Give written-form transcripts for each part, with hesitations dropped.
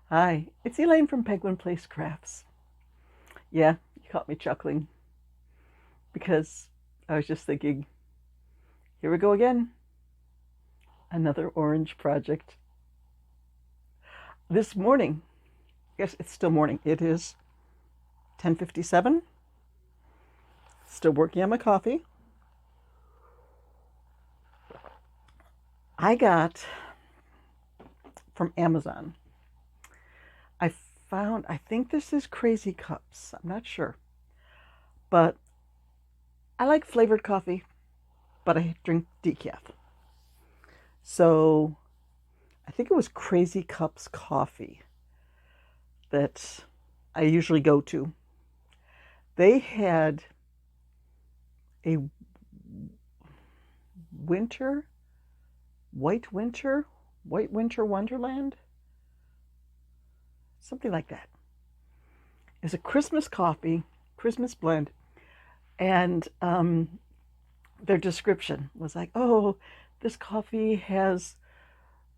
Hi, it's Elaine from Penguin Place Crafts. Yeah, you caught me chuckling because I was just thinking, here we go again. Another orange project. This morning, yes, it's still morning. It is 10:57. Still working on my coffee. I got from Amazon. I I think this is Crazy Cups. I'm not sure. But I like flavored coffee, but I drink decaf. So I think it was Crazy Cups coffee that I usually go to. They had a winter, white winter, white winter wonderland, something like that. It's a Christmas coffee, Christmas blend, and their description was like, "Oh, this coffee has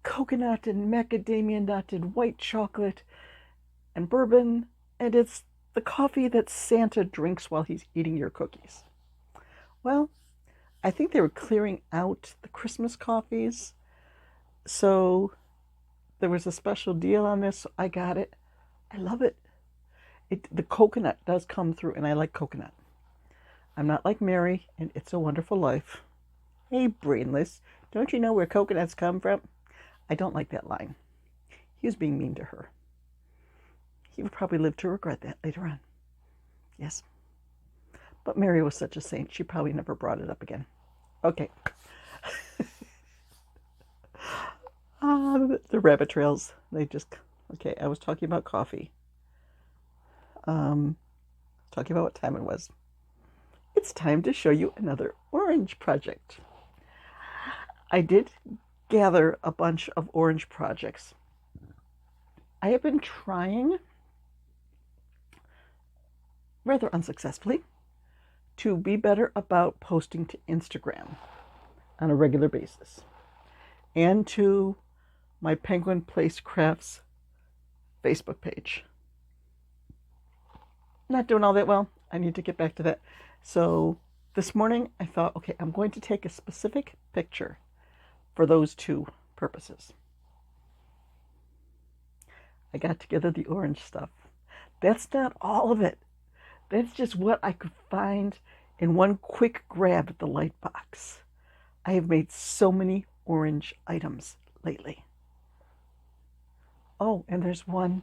coconut and macadamia nut and white chocolate and bourbon, and it's the coffee that Santa drinks while he's eating your cookies." Well, I think they were clearing out the Christmas coffees, so there was a special deal on this. So I got it. I love it. The coconut does come through, and I like coconut. I'm not like Mary in It's a Wonderful Life. Hey, brainless, don't you know where coconuts come from? I don't like that line. He was being mean to her. He would probably live to regret that later on. Yes. But Mary was such a saint, she probably never brought it up again. Okay. The rabbit trails, they just... Okay, I was talking about coffee. Talking about what time it was. It's time to show you another orange project. I did gather a bunch of orange projects. I have been trying, rather unsuccessfully, to be better about posting to Instagram on a regular basis and to my Penguin Place Crafts Facebook page. Not doing all that well. I need to get back to that. So this morning I thought, okay, I'm going to take a specific picture for those two purposes. I got together the orange stuff. That's not all of it. That's just what I could find in one quick grab at the light box. I have made so many orange items lately. Oh, and there's one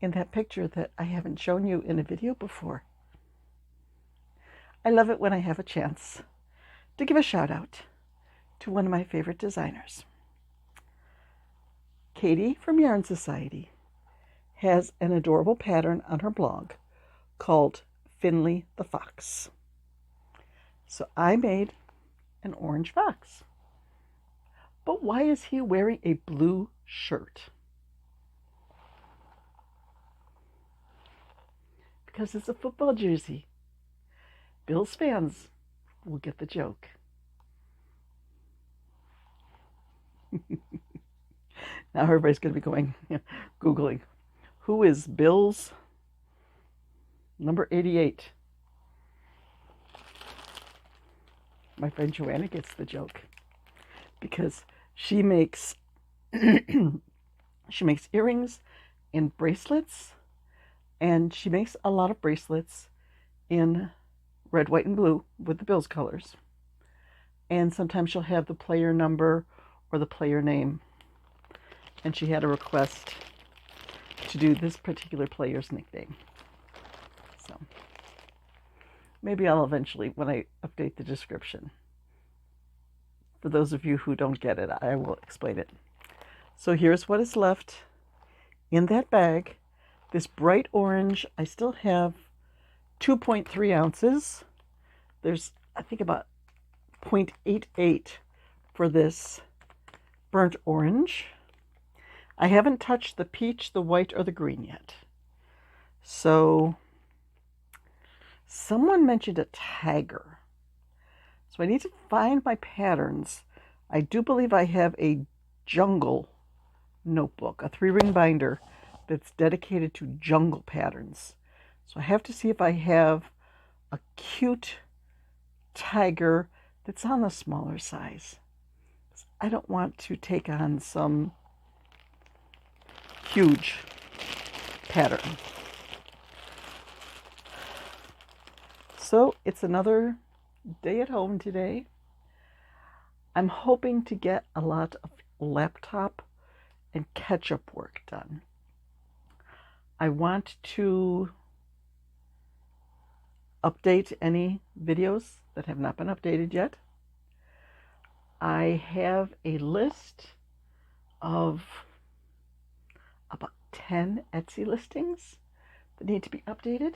in that picture that I haven't shown you in a video before. I love it when I have a chance to give a shout out to one of my favorite designers. Katie from Yarn Society has an adorable pattern on her blog called Finley the Fox. So I made an orange fox. But why is he wearing a blue shirt? Because it's a football jersey. Bills fans will get the joke. Now everybody's going to be going, Googling, who is Bills number 88? My friend Joanna gets the joke because she makes earrings and bracelets, and she makes a lot of bracelets in red, white, and blue with the Bills colors. And sometimes she'll have the player number or the player name. And she had a request to do this particular player's nickname. So maybe I'll eventually, when I update the description, for those of you who don't get it, I will explain it. So here's what is left in that bag. This bright orange, I still have 2.3 ounces. There's, I think, about 0.88 for this burnt orange. I haven't touched the peach, the white, or the green yet. So someone mentioned a tiger. So I need to find my patterns. I do believe I have a jungle notebook, a 3-ring binder that's dedicated to jungle patterns. So I have to see if I have a cute tiger that's on the smaller size. I don't want to take on some huge pattern. So it's another day at home today. I'm hoping to get a lot of laptop and catch-up work done. I want to update any videos that have not been updated yet. I have a list of about 10 Etsy listings that need to be updated.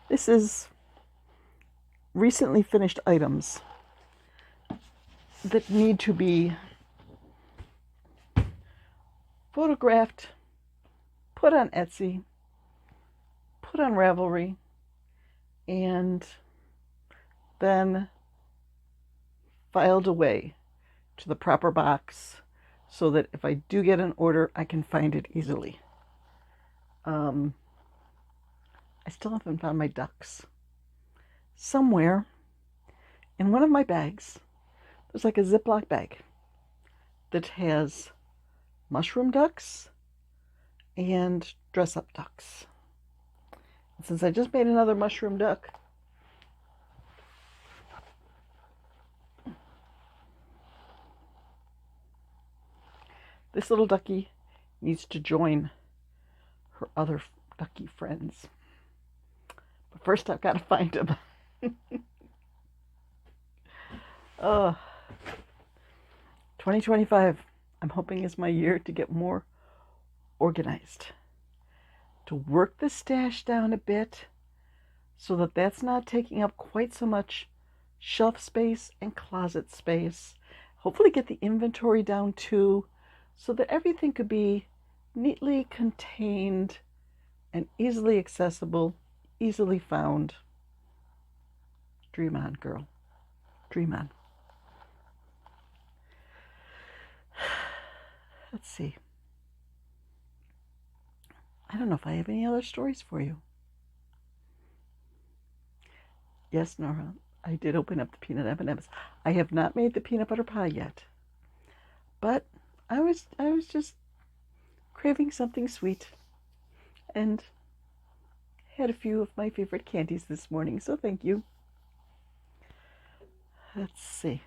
This is recently finished items that need to be photographed, put on Etsy, put on Ravelry, and then filed away to the proper box so that if I do get an order, I can find it easily. I still haven't found my ducks. Somewhere in one of my bags, there's like a Ziploc bag that has mushroom ducks and dress-up ducks. And since I just made another mushroom duck, this little ducky needs to join her other ducky friends. But first I've got to find him. 2025, I'm hoping is my year to get more organized, to work the stash down a bit so that that's not taking up quite so much shelf space and closet space. Hopefully get the inventory down too, so that everything could be neatly contained and easily accessible, easily found. Dream on, girl. Dream on. Let's see. I don't know if I have any other stories for you. Yes, Nora, I did open up the peanut M&Ms. I have not made the peanut butter pie yet, but I was just craving something sweet and had a few of my favorite candies this morning, so thank you. Let's see.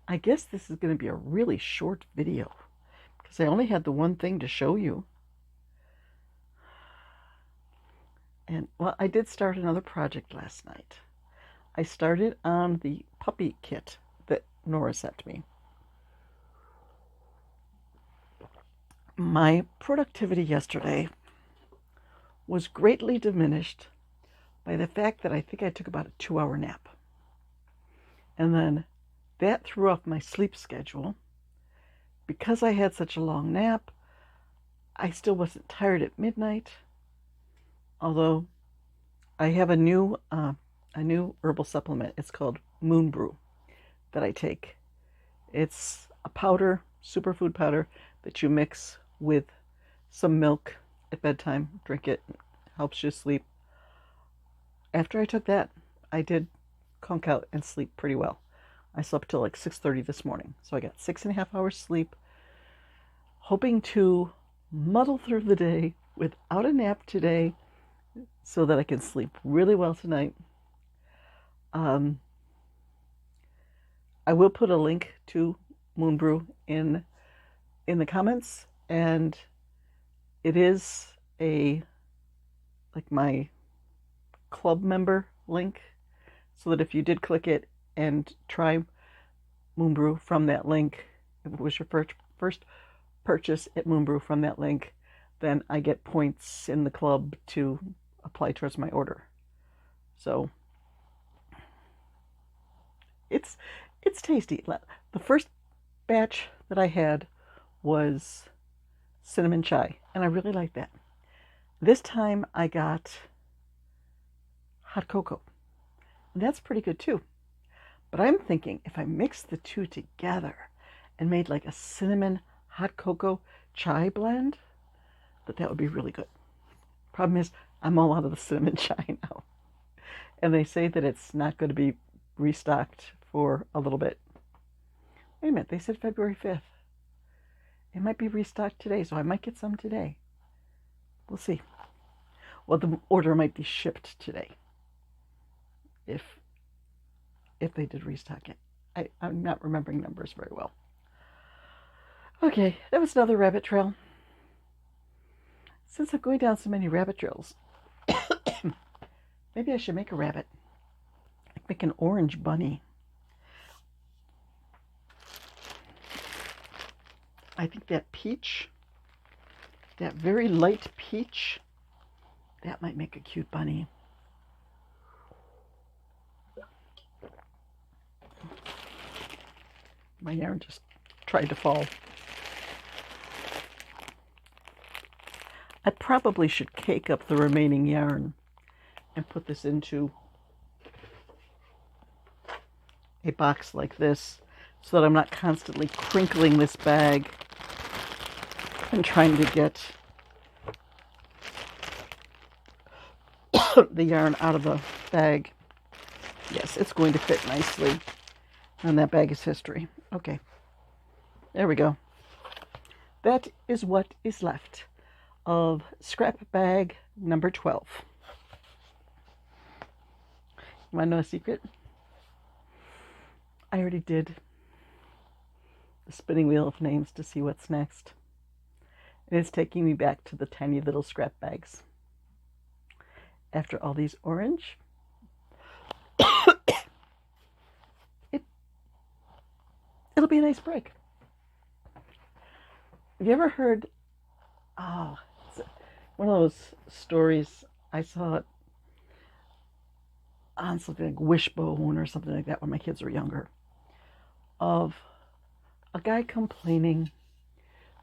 I guess this is going to be a really short video because I only had the one thing to show you. And, well, I did start another project last night. I started on the puppy kit that Nora sent me. My productivity yesterday was greatly diminished by the fact that I think I took about a 2-hour nap. And then that threw off my sleep schedule. Because I had such a long nap, I still wasn't tired at midnight. Although I have a new herbal supplement. It's called Moon Brew that I take. It's a powder, superfood powder, that you mix with some milk at bedtime. Drink it. It helps you sleep. After I took that, I did conk out and sleep pretty well. I slept till like 6:30 this morning. So I got 6.5 hours sleep, hoping to muddle through the day without a nap today so that I can sleep really well tonight. I will put a link to Moon Brew in the comments, and it is like my club member link, so that if you did click it and try Moon Brew from that link, if it was your first purchase at Moon Brew from that link, then I get points in the club to apply towards my order. So it's tasty. The first batch that I had was cinnamon chai, and I really like that. This time I got hot cocoa. And that's pretty good too. But I'm thinking if I mixed the two together and made like a cinnamon hot cocoa chai blend, that would be really good. Problem is, I'm all out of the cinnamon chai now. And they say that it's not going to be restocked for a little bit. Wait a minute, they said February 5th. It might be restocked today, so I might get some today. We'll see. Well, the order might be shipped today. If they did restock it. I'm not remembering numbers very well. Okay, that was another rabbit trail. Since I'm going down so many rabbit trails, maybe I should make a rabbit. I'd make an orange bunny. I think that peach, that very light peach, that might make a cute bunny. My yarn just tried to fall. I probably should cake up the remaining yarn and put this into a box like this so that I'm not constantly crinkling this bag and trying to get the yarn out of the bag. Yes, it's going to fit nicely. And that bag is history. Okay. There we go. That is what is left of scrap bag number 12. You want to know a secret? I already did the spinning wheel of names to see what's next. And it's taking me back to the tiny little scrap bags. After all these orange, it'll be a nice break. Have you ever heard, one of those stories, I saw it on something like Wishbone or something like that when my kids were younger, of a guy complaining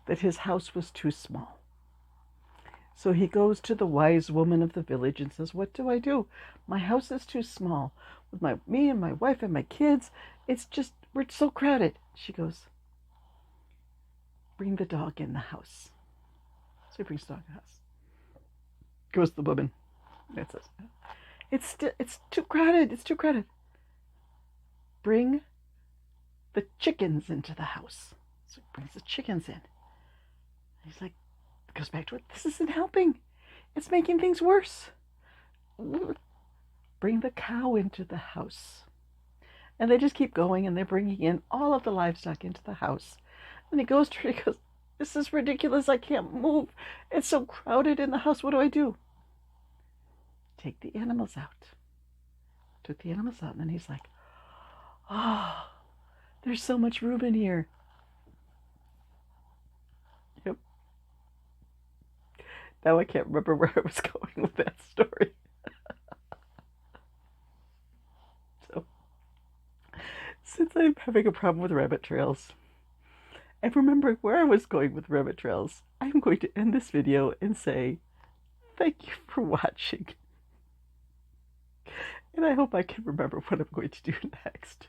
that his house was too small. So he goes to the wise woman of the village and says, "What do I do? My house is too small. With me and my wife and my kids, we're so crowded." She goes, "Bring the dog in the house." So he brings the dog in the house. Goes the woman. It says, it's too crowded. It's too crowded. Bring the chickens into the house. So he brings the chickens in. He's like, goes back to it. This isn't helping. It's making things worse. Bring the cow into the house. And they just keep going, and they're bringing in all of the livestock into the house. And he goes to her, he goes, "This is ridiculous. I can't move. It's so crowded in the house. What do I do?" "Take the animals out." Took the animals out, and then he's like, "Oh, there's so much room in here." Yep. Now I can't remember where I was going with that story. So, since I'm having a problem with rabbit trails, and remembering where I was going with rabbit trails, I'm going to end this video and say thank you for watching. And I hope I can remember what I'm going to do next.